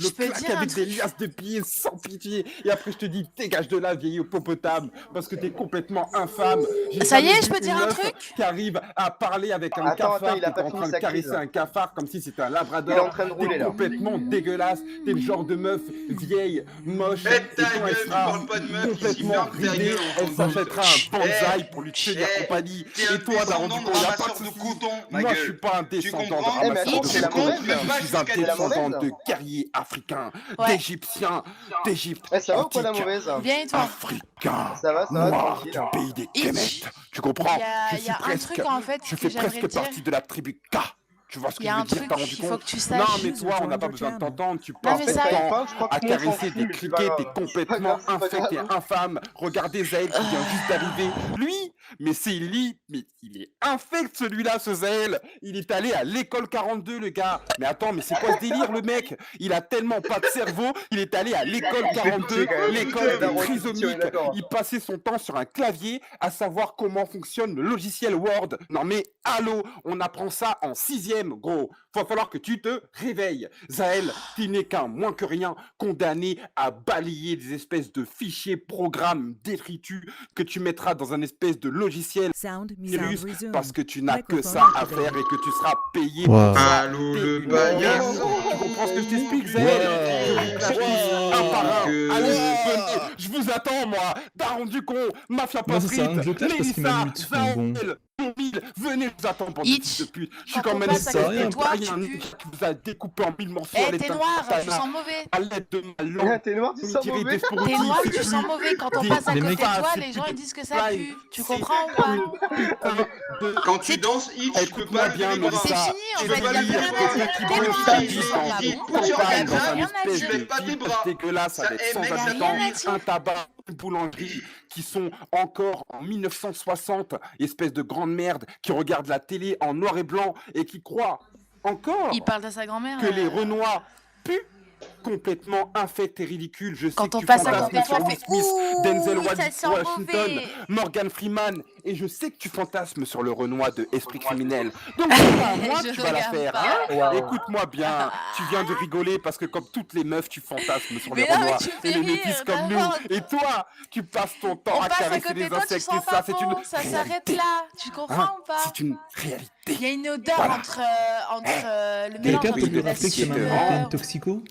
Je peux claque dire un avec des truc. liasses de billets sans pitié. Et après, je te dis, dégage de là, vieille hippopotame, parce que t'es complètement infâme. J'ai Ça y jamais est, je vu peux dire une un meuf truc? qui arrive à parler avec un Attends, cafard, il a qui est pas en fini train de sa crise. caresser un cafard comme si c'était un Il est en labrador. train de T'es rouler là. complètement dégueulasse. T'es le genre de meuf vieille, moche. Eh Et ta quand elle gueule, tu sera parles pas de meuf ici, complètement ferme ta ridée, gueule, elle enfant de pute. s'achètera un bonsaï pour lui tenir Eh, compagnie. t'es un Et toi, Daron descendant du de con, y a pas de ramasseur de soucis. coton, ma Moi, gueule. je suis pas un Tu descendant de comprends? Eh, mais ramasseur attends, de c'est la coton. mauvaise, là. Même pas Je suis un jusqu'à descendant 18. de guerriers africains, Ouais. d'Égyptiens, d'Égypte Eh, ça va ou quoi la antique, mauvaise? Bien et toi? africains, Ça va, noirs tranquille. du pays des Itch. Kémètes. Tu comprends? Il y a un truc en fait Je que fais j'aimerais presque dire. partie de la tribu K. Tu vois ce que Il y je a veux un dire? truc T'as rendu qu'il faut compte? que tu Non, saches. mais toi, on n'a pas besoin de t'entendre. Tu Non, passes mais ton ça y est. temps Je crois que à tout le monde s'en caresser fout, des mais c'est pas criquets. T'es grave. complètement C'est pas grave, infect et infâme. Regardez Zaël qui vient juste d'arriver. Lui, mais c'est lui, mais il est infect celui-là, ce Zaël. Il est allé à l'école 42, le gars. Mais attends, mais c'est quoi ce délire, le mec? Il a tellement pas de cerveau. Il est allé à l'école 42, l'école des trisomiques. Il passait son temps sur un clavier à savoir comment fonctionne le logiciel Word. Non mais allô, on apprend ça en 6e, gros. Va falloir que tu te réveilles. Zaël, tu n'es qu'un moins que rien condamné à balayer des espèces de fichiers, programmes d'écriture que tu mettras dans un espèce de logiciel virus parce que tu n'as que ça à faire et que tu seras payé pour ça. Allô, T'es le une paillasson. merde. Tu comprends ce que je t'explique, Zaël? Je vous claque tous un par un. Allez, venez, je vous attends, moi. Daron du con, Mafia Moi, ça sert à rien Patrick, que je le clash parce qu'il Mélissa, m'amute, donc bon. Zaël, Mille, venez, je vous attends pour des Itch. fils de pute. Je suis Quand comme on un passe à espèce côté de de toi, tu païen pues. qui vous a découpé en 1000 morceaux à Eh, t'es l'état de noir, tu katana, sens mauvais. à l'aide de ma Ah, langue. t'es noir, tu sens mauvais. T'es noir, tu sens mauvais. Quand on Des- passe à les côté de mecs- toi, c'est les gens plus ils disent que ça fly. pue. Tu C'est comprends ou pas? Quand tu danses, Itch, je peux Écoute-moi pas bien, lever les bras. C'est Mélissa. fini, en Je fait, veux il y a dire plus que rien à ceux dire. qui T'es veulent noir, faire t'es du noir, sang, là, dis, bon. put your campagne hands dans up, un Rien à espèce dire. je lève pas de tes bras. dégueulasse Ça, avec eh, sans mec, ça habitant, Rien à dire. un tabac, une boulangerie qui sont encore en 1960, espèce de grande merde qui regarde la télé en noir et blanc et qui croit encore Il parle de sa grand-mère. que les Renois puent. Complètement infect et ridicule. Je sais Quand que on tu passe à fantasmes côté de toi, sur on Will fait Smith, Denzel ouh, ça sent Washington, mauvais. Morgan Freeman, et je sais que tu fantasmes sur le Renoir de Esprit criminel. Donc c'est pas à moi que Je tu vas la regarde faire, pas. hein? Waouh. Écoute-moi bien, tu viens de rigoler parce que comme toutes les meufs, tu fantasmes sur les Mais non, mais Renoirs tu me fais et les rire, métis comme nous. n'importe. Et toi, tu passes ton temps On à passe à caresser côté les de toi, tu insectes et sens ça, pas c'est une bon. Ça s'arrête réalité. là. Tu comprends Hein? ou pas? C'est une réalité. Il y a une odeur Voilà. entre le mélange Quelqu'un entre peut lui la rappeler que c'est sueur. Maman une toxico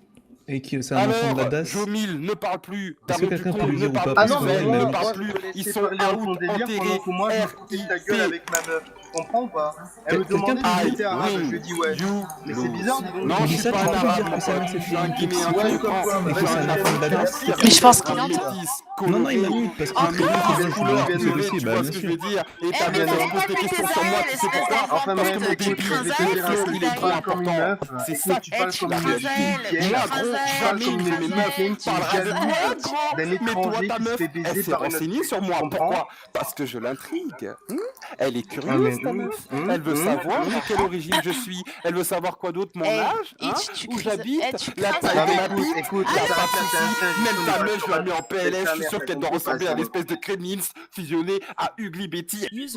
et que c'est un enfant de la Alors, DAS? Jomil, ne parle plus. Est-ce que Daron du quelqu'un peut con, lui ne dire ou parle pas plus. Ah non, mais Zaël, moi, ne moi, parle je plus. peux laisser Ils sont parler dans ton out, délire pendant enterrés, que moi, je me fous ta gueule RIP. avec ma meuf. Tu comprends ou pas? Elle me Quelqu'un demandait peut si lui j'étais arabe, je lui ai dit ouais. You Mais c'est lose. bizarre, dis donc. Non, je suis ça, pas tu un peux arabe, dire mon que ça pote. va, Je c'est suis un une Guinéen, Ouais, tu comme comprends? quoi, Je bah, suis vas-y, un vas-y, Africain vas-y. Mais je pense qu'il un entend. métis, Non, non, il coloré, m'amuse parce que un Encore métis Encore de couleur Je vais violet, aussi, tu bah, vois bien ce que je sûr. veux dire? Et Eh, t'as mais bien t'arrêtes raison de pas de poser des péter questions sur moi, Zaël, tu sais espèce pourquoi? d'enfant Enfin de Parce bref, que mon pute. Tu écoute, débit, crains je vais te Zaël, dire un qu'est-ce truc, qui il est tu trop parles t'arrive? comme une important. meuf. C'est Écoute, ça tu qui parles tue comme la une crains meuf. réalité. Zaël, Nickel. Moi, tu crains gros, Zaël, jamais Tu une de parles mes comme meufs une qui parlera de jalouse moi, d'un grand. Mais toi, étranger ta qui se meuf, fait elle baiser s'est par une autre renseignée fille. sur Tu moi. comprends? Pourquoi? Parce que je l'intrigue. Elle est Ah, curieuse, mais ta meuf. Elle veut savoir de quelle origine je suis. Elle veut savoir quoi d'autre, mon Eh, âge, hein, Itch, tu où crains j'habite, eh, tu la crains taille Non de mais ma écoute, bite. écoute, Y a ça pas va de faire souci. un Même ta meuf, je la mets en c'est PLS. ta Je suis mère, sûr t'as qu'elle doit compris, ressembler à vas-y. l'espèce de Kremlins fusionné à Ugly Betty. Ouais,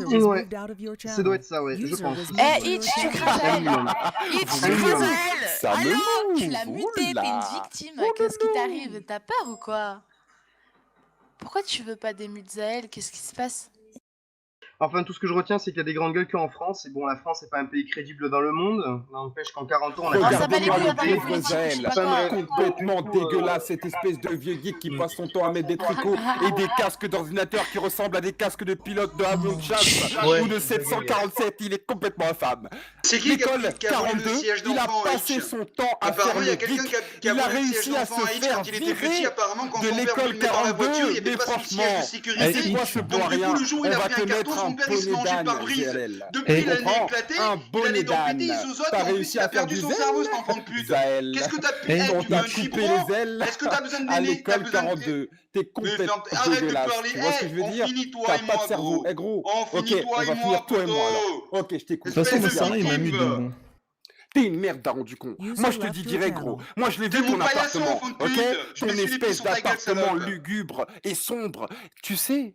ça doit être ça, ouais, je pense. Eh, Itch, tu crains Un Zaël. minimum. Itch, Vous tu me crains dites, Zaël. ça me Allô, tu move, l'as muté, t'es une oula. victime. Qu'est-ce qui t'arrive? T'as peur ou quoi? Pourquoi tu veux pas démute Zaël? Qu'est-ce qui se passe? Enfin, tout ce que je retiens, c'est qu'il y a des grandes gueules qu'en France. Et bon, la France, c'est pas un pays crédible dans le monde. N'empêche qu'en 40 ans, on a Oh, ça va les Regarde-moi couilles, on va le les pauvre politiques, je sais Zaël, pas Enfin, quoi. bref. complètement Du coup, dégueulasse, cette espèce de vieux geek qui passe son temps à mettre des tricots et des casques d'ordinateur qui ressemblent à des casques de pilote de avion de chasse Ouais. ou de 747, il est complètement infâme. C'est qui qui a L'école qui a volé le 42, siège il a d'enfant, passé Itch? son temps à faire Apparemment, il y le a quelqu'un geek. qui a Il a volé le siège réussi à d'enfant se à Itch faire quand il était petit. virer Apparemment, quand de son père voulait l'école le mettre dans la voiture, 42, il n'y avait mais pas son franchement, siège de c'est sécurité. quoi ce Donc bon du coup, rien? le jour où On il a va pris te un carton, mettre un son père il se bonnet mangeait le d'âne, pare-brise. ZLL. Depuis, Tu il a le nez comprends? éclaté, Un il a bonnet les dents pétées, il d'âne. zozote, T'as et en plus réussi il à a faire perdu du son zèle, cerveau, cet enfant de pute. Zaël. Qu'est-ce que t'as pu... Eh, Eh, On tu veux t'a un coupé chiffron? les ailes Est-ce que t'as besoin de à mémé? T'as l'école besoin de... 42. T'es Mais complètement arrête de dégueulasse. parler. Tu vois ce que je veux On dire? finit toi T'as et pas de moi, cerveau. gros. Eh gros, On ok, finit toi on et va moi, finir toi et moi alors. poteau. Ok, je t'écoute. De toute façon, Espèce moi, de ça sert à rien, il victime. m'amuse, donc bon. T'es une merde, daron du con. Moi, je te dis direct, gros. Moi, je l'ai T'es vu, mon ton paillasson, appartement, enfant de ok? pute. Je Ton me suis les pieds espèce sur ta gueule, d'appartement salope. lugubre et sombre. Tu sais,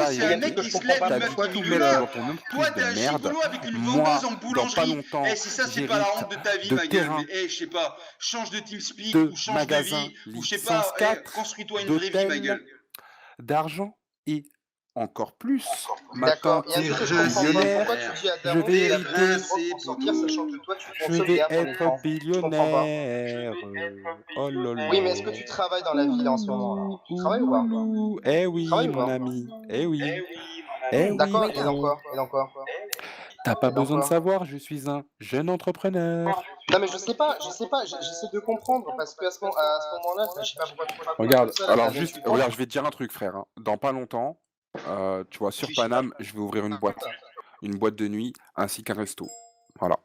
déjà c'est un hérité. mec qui se comprends lève pas T'as une meuf dû pourquoi qui tout tu lui mettre veux. dans ton nom Toi, de t'es un merde. gigolo avec une Moi, vendeuse en dans pas boulangerie. longtemps, Eh, si ça, c'est pas la j'hérite honte de ta vie, de ma gueule. terrain, Mais, eh, je sais pas, change de TeamSpeak de ou change de magasins, vie, ou je sais licence pas, eh, 4, construis-toi une vraie vie, ma d'hôtels, gueule. d'argent et encore plus. Ma D'accord, tante il y a un T'es truc que je est comprends pas. billionnaire. Pourquoi tu dis à Je Daron vais qu'il a hériter. besoin de drogue pour sortir, sachant que toi, tu Je consommes vais bien ton être écran? Je comprends pas. billionnaire. Oh là Oui, là. mais est-ce que tu travailles dans la ville en ce moment, là? Tu travailles ou pas? Ouloulou. Eh Tu oui, travailles ou mon pas? ami. Eh oui. Eh oui, D'accord, et dans frérot. quoi? Et dans quoi? T'as pas Et dans besoin de quoi? savoir, je suis un jeune entrepreneur. Non, mais je sais pas, j'essaie de comprendre, parce qu'à ce moment-là, enfin, je sais pas pourquoi tu parles Regarde, comme ça, là, alors t'as juste, 28 ans. regarde, je vais te dire un truc, frère, hein. Dans pas longtemps, tu vois, sur Paname, je vais ouvrir une boîte de nuit, ainsi qu'un resto. Voilà.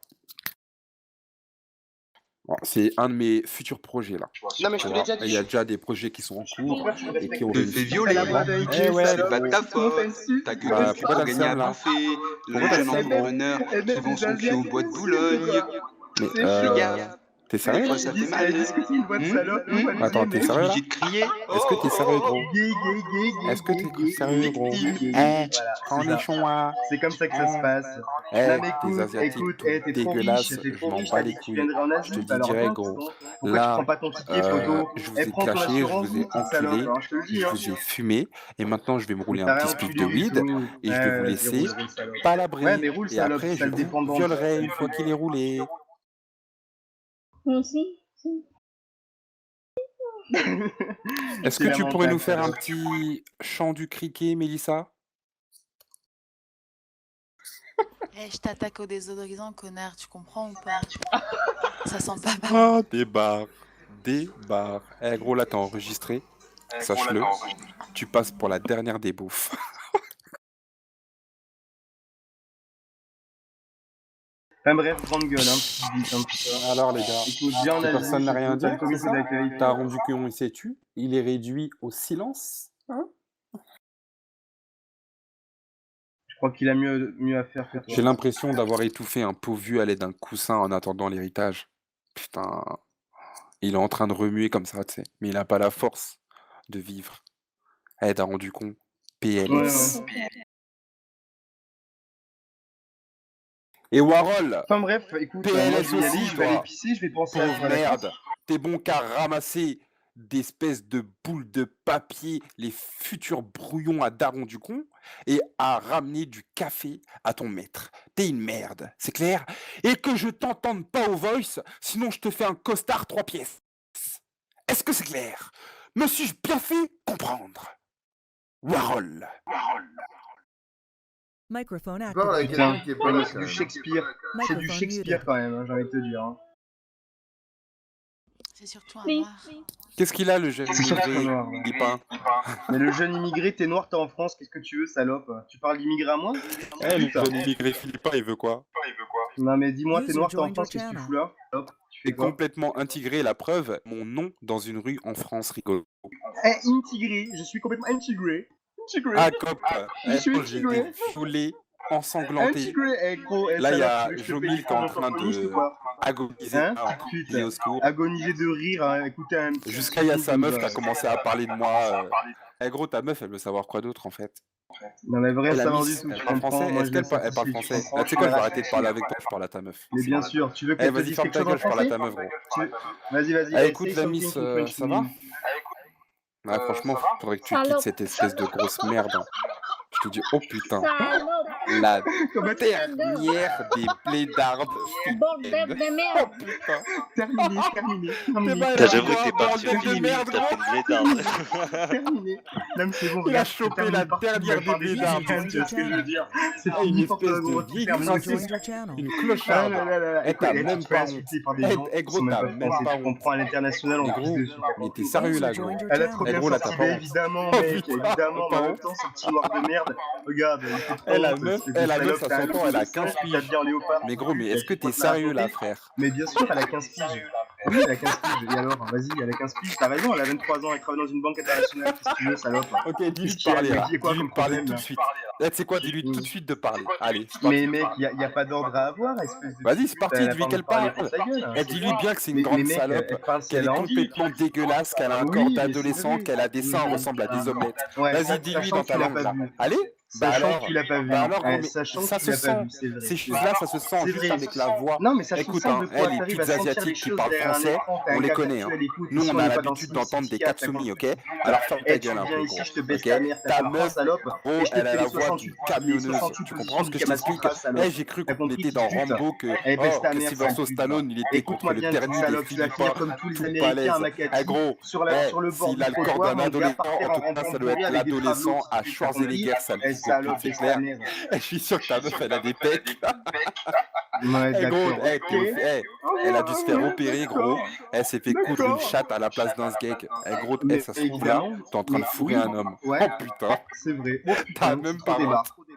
Bon, c'est un de mes futurs projets là. Non, mais je Tu te l'ai vois, déjà il dit. y a déjà des projets qui sont en cours Frère, tu me et respectes. qui ont te réussi. fais violer. T'as la voix d'Aïké, Eh ouais, C'est pas de gros. ta Comment faute. t'insultes? T'as Bah, gueulé pourquoi pour gagner à t'insultes là? bouffer. Pourquoi Le jeune t'insultes, gros? entrepreneur Et qui même vend les son cul au Asiatiques bois de m'insultent, Boulogne. quoi. Mais C'est Fais chaud. gaffe. t'es Des sérieux? fois, Ils ça fait disent, mal. ils disent que c'est une voix de salope, une voix de Attends, gay, t'es mec. sérieux là? Obligé de crier. Est-ce que t'es sérieux, gros? Gay, gay, gay, gay, Est-ce que gay, t'es gay, sérieux, gay, gros? gay, gay, Eh, gay. Voilà, quand c'est on est ça. chinois. C'est comme ça que ça se Eh, passe. eh, Non mais tes écoute, asiatiques écoute, tout t'es trop riche, dégueulasses, t'es je trop m'en riche, bats t'as les dit que tu couilles. viendrais en Je te Asie, le bah dis alors direct, viens, gros. tonton. Pourquoi tu Là, prends pas ton ticket, frérot? je vous Eh, ai prends ton clashé, je assurance vous ai vie, petite salope, enculé, hein, je te le dis, je hein. vous ai fumé, et maintenant je vais me rouler T'as un rien petit spliff enculé de du weed, tout. et je vais vous Vas-y, laisser roule, salope. Ouais, palabrer, mais roule, et salope, après je sale vous dépendant. violerai une fois qu'il est roulé. Merci. Est-ce que tu pourrais nous faire un petit chant du criquet, Mélissa? Eh, je t'attaque au désodorisant, connard, tu comprends ou pas? Ça sent pas bon. Ah, des barres. Eh gros, là t'as enregistré, sache-le, tu passes pour la dernière des bouffes. Enfin bref, grande gueule, hein, petite bite, un petit peu. Alors les gars, Écoute, viens en plus Asie, personne n'a rien à t'as le dire, comité c'est ça? d'accueil. T'as rendu qu'on s'est tu, il est réduit au silence, hein? Je crois qu'il a mieux à faire que toi. J'ai l'impression d'avoir étouffé un pauvre vieux à l'aide d'un coussin en attendant l'héritage. Putain, il est en train de remuer comme ça, tu sais, mais il n'a pas la force de vivre. Eh, t'as rendu con. PLS. Ouais. Et Warhol, Enfin bref, écoute, PLS moi je vais y aller, aussi, je vais aller toi. pisser, je vais penser à pauvre toi, d'accord? merde, t'es bon qu'à ramasser d'espèces de boules de papier, les futurs brouillons à daron du con, et à ramener du café à ton maître. T'es une merde, c'est clair? Et que je t'entende pas au voice, sinon je te fais un costard 3 pièces. Est-ce que c'est clair? Me suis-je bien fait comprendre? Warhol. Microphone Putain, activated. qui est pas c'est du Shakespeare. C'est du Microphone Shakespeare muted. quand même, hein, j'ai envie de te dire. Hein. C'est surtout un Oui. noir. Qu'est-ce qu'il a le jeune C'est surtout immigré, noir, ouais. Lipin? Mais le jeune immigré, t'es noir, t'es en France, qu'est-ce que tu veux, salope? Tu parles d'immigré à moi? Eh, le Putain. jeune immigré philippin, il veut quoi? Non mais dis-moi, t'es User noir, t'es en joined France, your qu'est-ce que tu channel. fous là? Hop, tu T'es fais quoi? complètement intégré, la preuve, mon nom dans une rue en France, rigolo. Eh, intégré, je suis complètement intégré. Intégré. Ah, cop, Je suis j'ai intégré. des foulées ensanglanté. Intégré, eh gros, eh, Là, il y salope, a tu veux que je te Jomil paye qui est en ton train communiste de ou quoi? agoniser. Hein? Ah, Putain. il est au secours. Agoniser de rire, hein, écoutez un petit... Jusqu'à il y a sa meuf qui a commencé à parler de moi. Eh gros, ta meuf, elle veut savoir quoi d'autre en fait? Non mais vrai, Elle ça a va mis- du tout, elle tu parle comprends, français? moi Est-ce je qu'elle le parle, sais, elle parle tu français? comprends, Ah, tu sais quoi, je vais la arrêter de respecte. parler avec toi, je parle à ta meuf. Mais bien sûr, tu veux Eh, qu'elle te vas-y, dise ferme quelque ta chose en gueule, je parle à français? ta meuf, gros. Vas-y, Eh, écoute, say la something miss, in French ça to va? me. Ouais, franchement, faudrait que tu quittes Salope. cette espèce de grosse merde. hein. Je te dis, oh putain, Salope. la Comment dernière des blédardes Bordel philippines. de Oh merde. putain. Terminé. Eh ben, Putain, elle j'avoue a que t'es quoi, parti au bordel de film, merde, t'as gros. fait une blédarde. Terminé. Non mais c'est bon, Il a regarde, chopé c'est terminé la partout, dernière on va faire des des blédards. bisous, tu vois ce que je veux dire. C'est Eh, une fini pour toi, espèce de gros, vieille tu fermes User les princesse. joined your channel. Une Ah clocharde. là là là, Eh, écoute, t'as eh, même tu te fais pas insulter honte. par des Eh, gens eh, qui gros, sont même t'as pas même français, pas tu honte. comprends, à l'international, Mais on pisse gros, dessus. mais t'es sérieux User là, gros? joined your Elle a channel. trop Eh, bien gros, là, t'as sorti, pas bah, honte. évidemment, Oh mec, putain, évidemment, mais pas en même honte. temps, ce petit noir de merde, regarde, il fait trop Eh, la honte, meuf, espèce eh, de la meuf, salope, ça t'as un s'entend, look elle de a singe, 15 puis t'as piges. bien léopard, Mais ton gros, cul, mais t'as est-ce que juste t'es pas te la sérieux là, raconter. frère? Mais bien sûr, elle a 15 piges. Oui, elle a 15 piges. Et alors, vas-y, elle a 15 piges. T'as raison, elle a 23 ans, elle travaille dans une banque internationale. Qu'est-ce que tu veux, salope? Ok, dis-lui Qu'est-ce de qu'il y a, parler là. il y a quoi Dis-lui comme de parler problème tout là? de suite. Eh, tu sais quoi, dis-lui tout de suite de parler. Allez, c'est Mais parti. mec, y a pas d'ordre à avoir, espèce de Vas-y, petite c'est pute, parti, elle a dis-lui pas envie qu'elle de parler parle. pour ta gueule. Hein, Eh, c'est dis-lui tout. bien que c'est une Mais grande mec, salope, elle parle si qu'elle elle est a envie. complètement dégueulasse, qu'elle a un corps Oui, mais c'est d'adolescent, vrai. qu'elle a des seins, Oui. ressemble à des omelettes. Ouais, Vas-y, dis-lui sachant dans que ta tu l'as langue pas là. vu. Allez? Bah Sachant alors, que tu l'as pas vu. bah alors, gros, Ouais, mais sachant ça que tu se l'as pas sent. vu, c'est vrai. Ces choses-là, ça se sent C'est juste vrai. avec la voix. Non, mais ça se Écoute, sent hein, de eh, quoi les t'arrives à putes sentir les asiatiques qui choses parlent derrière un français, écran, t'as on un les gars connaît. Hein. virtuel, écoute, Nous, ici on on a n'est pas dans le l'habitude d'entendre des psychiatre, Katsumi, ok? d'accord. Alors ferme Eh, ta tu gueule un viens peu, ici, gros. je te baisse Ok? ta mère, Ta t'as pas meuf, salope, gros, et je te elle a fais la les voix 68 d'une camionneuse. 68 Tu comprends ce que je positions du t'explique? Kama Sutra, salope. Eh, j'ai cru T'as qu'on compris, était dans petite pute? Rambo que, Eh, baisse oh, ta que mère, Sylvester sale pute. Stallone, il était contre Écoute-moi le bien, petite dernier des salope, tu vas finir Philippins, comme tous les tout Américains à balèze. Makati, Eh gros, sur le bord s'il du a le corps trottoir, d'un mon gars, adolescent, par terre en en tout cas, rampant ça doit bourré être avec des l'adolescent travelots, à t'as compris? Schwarzenegger, sale Eh, fils de pute, salope, c'est baisse ta clair? mère. Je suis sûr que ta meuf, elle a des pecs. Ouais, Eh gros, d'accord, eh, ok. elle a dû se faire opérer, gros. D'accord. Elle s'est fait coudre une D'accord. chatte à la place d'un sgeg. Eh gros, eh, Mais ça se trouve là, évidemment, t'es en train de mais fourrer oui, un homme. ouais, Oh putain, c'est vrai. Oh t'as putain, même c'est pas trop débat. honte.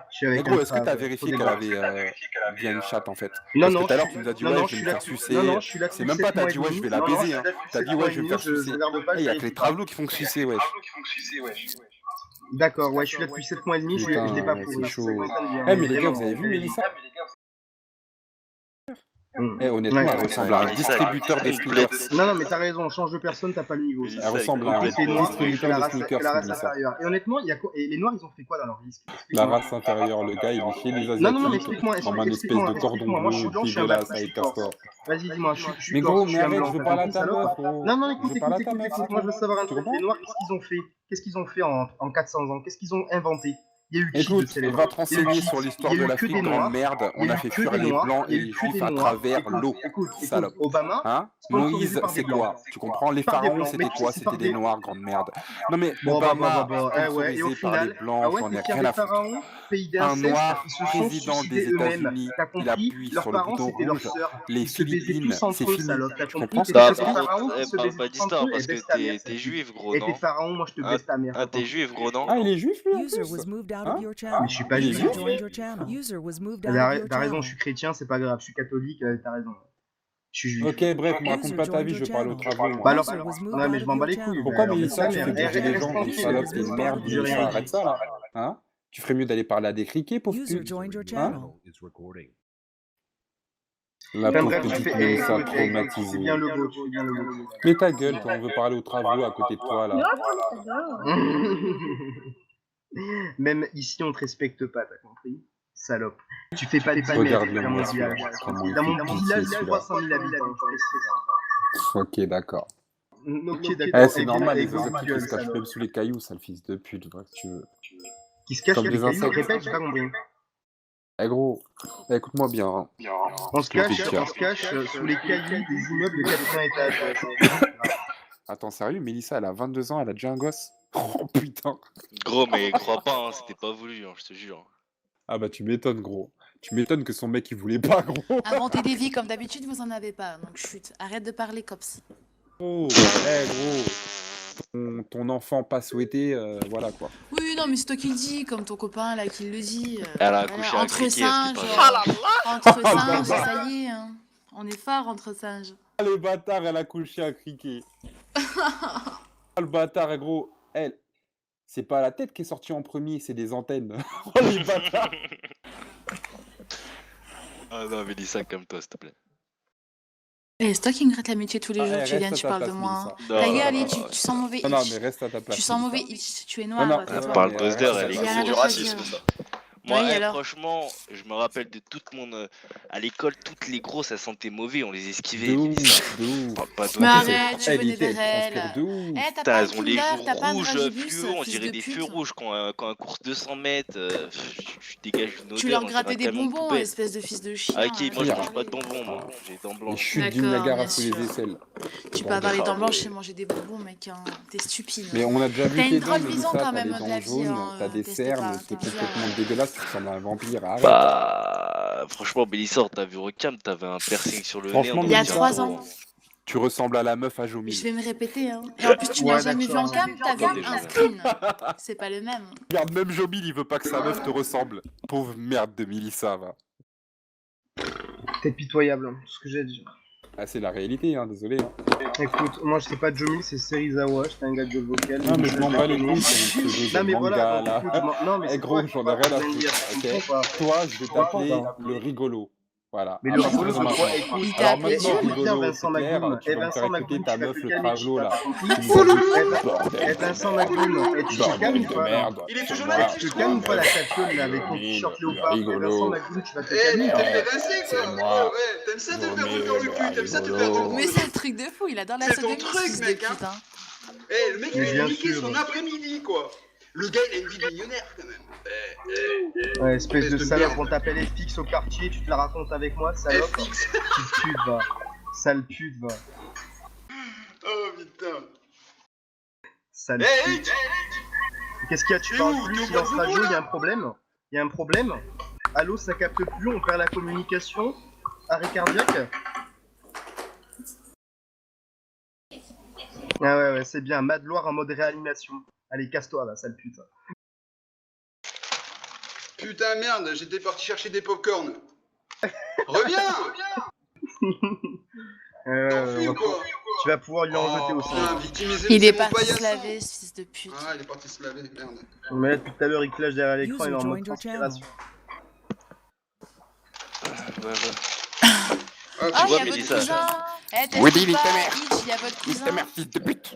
Je suis Mais avec gros, un est-ce que crabe, t'as faut vérifié des qu'elle gars. avait bien une chatte en fait? Non, Parce que non, tout à l'heure, je tu suis... nous as dit, non, ouais, non, je vais me je faire suis là sucer. depuis... Non, non, je suis là C'est depuis même pas, 7 t'as mois et dit, ouais, je demi. vais la Non, non, je baiser, suis hein. là depuis T'as 7 dit, mois ouais, et je vais me demi, faire je sucer. regarde pas, Eh, je y a que les vérifie pas. travelots qui font que sucer, wesh. D'accord, ouais, je suis là depuis 7 mois et demi, je l'ai pas Putain, prouvé, c'est c'est ça que chaud. je suis en train de dire. Eh, mais les gars, Vraiment, vous avez vu Mélissa? Eh, Ouais, honnêtement, elle ouais. ressemble à un distributeur de sneakers. Non, non, mais t'as raison, change de personne, t'as pas le niveau. Ça. Elle ressemble à Ok, un t'es noir, tu fais distributeur la de race, sneakers, la race Mélissa. inférieure. Et honnêtement, il y a quoi... Et les noirs, ils ont fait quoi dans leur vie? La Explique-moi. race inférieure, le gars, il est chez les Non, non, non, mais Asiatiques, explique-moi, comme un espèce de cordon Moi, je suis bleu blanc, je suis un blanc, dégueulasse je suis avec corse. castor. Vas-y, dis-moi, je suis Mais corse, gros, je mais suis un arrête, blanc. je veux T'as parler à compris, ta salope? meuf, gros. Non, non, Je écoute, veux parler écoute, à ta écoute, meuf, écoute. c'est Moi, je tout. veux savoir un Tu truc. comprends? Les noirs, qu'est-ce qu'ils ont fait? Qu'est-ce qu'ils ont fait en 400 ans? Qu'est-ce qu'ils ont inventé? Il y a eu qui de Écoute, célèbre? va te renseigner sur l'histoire Il y a de eu que des l'Afrique, Noirs. grande merde. Il y On a a eu fait que fuir des les Noirs. Blancs Il y et a eu les que Juifs des à Noirs. travers l'eau. Écoute, Salope. Obama, Hein? sponsorisé Moïse, par des c'est Blancs. quoi? Tu comprends? Les Par des pharaons, Blancs. c'était Mais quoi? c'est par C'était des des... Noirs, grande merde. Non mais Bon, Obama, eh ouais, et au sponsorisé par les final, Blancs, j'en ai le pire rien des à foutre. pharaons, pays Un d'inceste, noir ils se sont président suicidés des eux-mêmes. États-Unis, T'as il compris? appuie Leurs sur le parents, bouton c'était leurs rouge. sœurs. Les Ils se baisaient Philippines, tous entre c'est eux, fini. salope. T'as Tu compris? comprends ce Et que t'as je des veux dire? pharaons qui se Parle baisaient pas tous entre d'histoire eux, parce et que baisse ta mère. t'es juif, gros, Et tes non? pharaons, moi je te baisse ta mère. Ah, t'as t'es compris? juif, gros, non? Ah, il est juif lui en User plus? was moved out Hein? of your Mais channel. je suis pas Il est juif. juif? Joined your channel. User was moved out T'as of your t'as raison, channel. je suis chrétien, c'est pas grave. Je suis catholique, t'as raison. Je suis juif. Ok, bref, me raconte User pas ta joined vie, your je parle aux channel. travaux. Bah Moi. alors, User was moved non mais out je of m'en bats your les couilles. channel. Pourquoi alors, Mélissa, tu mère, fais diriger les reste gens, tranquille, salope, reste t'es une tranquille, merde, je dis Mélissa, rien. arrête ça là. Hein? Tu ferais mieux d'aller parler à des criquets, pauvre User pute. joined your Hein? channel. La Enfin pauvre bref, tu petite fais Mélissa tu fais traumatisée. bien le go, tu fais bien le go. Mais ta gueule, toi, on veut parler aux travaux à côté de toi là. Même ici, on te respecte pas, t'as compris? Salope. Tu fais pas de merde Regarde-le dans mon moi celui-là. village. Comment il Dans mon fait pitié village, celui-là. 300 000 habitants. Ok, d'accord. Ok, Eh, d'accord. c'est Et normal, et les grosse autres qui gueule, se cachent salope. même sous les cailloux, sale fils de pute, voilà, que tu veux. Qui se cache Comme sous les des cailloux, insectes. répète, j'ai pas compris. Eh gros, écoute-moi bien. Hein. On se cache Pitié. sous les cailloux des immeubles de 80 étages. Ouais, Attends, sérieux, Mélissa, elle a 22 ans, elle a déjà un gosse? Oh putain. Gros, mais crois pas, hein, c'était pas voulu, hein, je te jure. Ah bah tu m'étonnes, gros. Tu m'étonnes que son mec il voulait pas, gros. Inventer des vies comme d'habitude, vous en avez pas. Donc chut, arrête de parler, cops. Oh, eh gros. Ton enfant pas souhaité, voilà quoi. Oui, non, mais c'est toi qui le dis, comme ton copain là qui le dit. Elle a voilà, accouché un entre criquet, singes, c'était pas entre singes, ça y est, hein. On est fort entre singes. Ah, le bâtard, elle a couché un criquet. Ah, le bâtard, gros. Elle, c'est pas la tête qui est sortie en premier, c'est des antennes. Oh, les bâtards. Ah non, Mélissa, comme toi, s'il te plaît. Eh, c'est toi qui me gratte l'amitié tous les jours, Ouais, tu viens, reste à tu ta parles de place, moi. Mélissa. Non, Ta gueule, non, tu sens mauvais. Non, non, mais reste à ta place. Tu sens Mélissa. mauvais, tu es noir. Non, toi, non, toi. parle mais Buzz d'air, elle est Il y a gros. rien du à racisme, dire. ça. Moi, Oui, alors. franchement, je me rappelle de toute mon... à l'école, toutes les grosses, ça sentait mauvais, on les De esquivait. ouf, Mélissa. de ouf. Parle pas de Mais moi. arrête, tu Elle venais était vers elle. transpire de ouf. Eh, t'as Putain, pas un elles ont les Kinder, joues t'as pas un rouges dragibus, fluo, on fils dirait de des pute. feux rouges quand un course 200 mètres. Je dégage une odeur. Tu leur on dirait grattais un des camion de bonbons, poubelle. espèce de fils de chien. Ah, ok, moi je Pire. mange pas de bonbons, moi. J'ai dents Les blanches. chutes du D'accord, Niagara bien sous les sûr. aisselles. Tu peux avoir les dents Bravo. blanches et manger des bonbons, mec. Hein. T'es stupide. Mais on a déjà vu T'as tes une dents, drôle vision Mélissa, quand t'as même les de dents la vie, jaunes, hein, t'as des teste cernes, pas, t'es t'es un complètement vieux. dégueulasse, tu ressembles à un vampire, arrête. Bah, franchement, Mélissa, t'as vu Recam, t'avais un piercing sur le nez. Franchement, on Il y a aurait dit un 3 taureau. ans. Tu ressembles à la meuf à Je Jomil. vais me répéter. Hein. Et en plus, tu m'as Ouais, jamais vu en d'accord. cam, t'as Comme vu des un jeunes. screen. C'est pas le même. Regarde, même Jomil, il veut pas que sa meuf te ressemble. Pauvre merde de Mélissa, va. T'es pitoyable, hein, tout ce que j'ai à dire. Ah, c'est la réalité, hein, désolé. Hein. Écoute, moi je sais pas Jomil, c'est Serizawa, j'étais un gars de vocal. Non, mais je m'en bats les couilles, c'est une pseudo Non de mais manga, voilà, là. donc, écoute, non mais Eh c'est gros, toi qui j'en ai parles rien à de manière, foutre, tu ok. comprends pas. Toi, je vais t'appeler pas. le rigolo. Voilà. Mais À le partir rigolo, de c'est quoi? maintenant. Écoute, Il t'a Alors appelé maintenant, Dieu. bien rigolo, Vincent c'est clair, Magoum, tu et vas me Vincent faire écouter Magoum, ta tu vas meuf, te le calmer, travelo, tu là. t'as pas compris? Tu nous as dit, Eh Vincent Magoum, et tu te calmes bordel ou de pas là? merde. Il est toujours Voilà. là, Tu le te calmes ou pas la petit chatonne là avec ton t-shirt léopard? Eh rigolo. Vincent Magoum, tu vas te Eh, calmer. tu t'es fait rincer, C'est quoi. moi. Ouais, t'aimes ça te faire Jomil, refaire le cul, t'aimes ça te faire rigolo. de Mais c'est un truc de fou, il adore la C'est ton sodomie, truc, fils de mec, hein. pute. Hein. Eh, le mec, il Mais a bien niqué sûr. son après-midi, quoi. Le gars, il a une vie de millionnaire, quand même. Ouais, espèce de de salope, merde. on t'appelle FX au quartier, tu te la racontes avec moi, salope. FX. Petite pute, va. Sale pute, va. Oh, putain. Sale Eh, pute. hey, Qu'est-ce qu'il y a? Tu t'es parles où? plus, T'es au silence bout de radio, vous, il y a là un problème? Il y a un problème? Allô, ça capte plus, on perd la communication? Arrêt cardiaque? Ah ouais, c'est bien, Mad Loire en mode réanimation. Allez, casse-toi là, sale pute. Putain, merde, j'étais parti chercher des popcorn. Reviens. T'enfuis ou quoi? Tu vas pouvoir lui en jeter au Putain, sein. victimisé, Il c'est est mon parti se paillasson. laver, ce fils de pute. Ah, il est parti se laver, merde. Mais là, depuis tout à l'heure, il clash derrière l'écran, il est en User mode joined your transpiration. Ouais. Ah, Ah, il y vois, a votre Mélissa, cousin. Eh, Oui, t'es dis, pas, ta mère. Hitch, il y a votre Nique ta mère, cousin. fils de pute.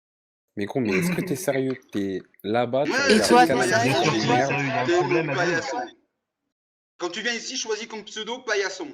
Mais gros, mais est-ce que t'es sérieux? T'es là-bas, tu Ouais, Et regardes toi, le t'es canal sérieux? de Bien sûr, merde. il y a un T'es problème mon à dire. paillasson. Quand tu viens ici, choisis comme pseudo paillasson.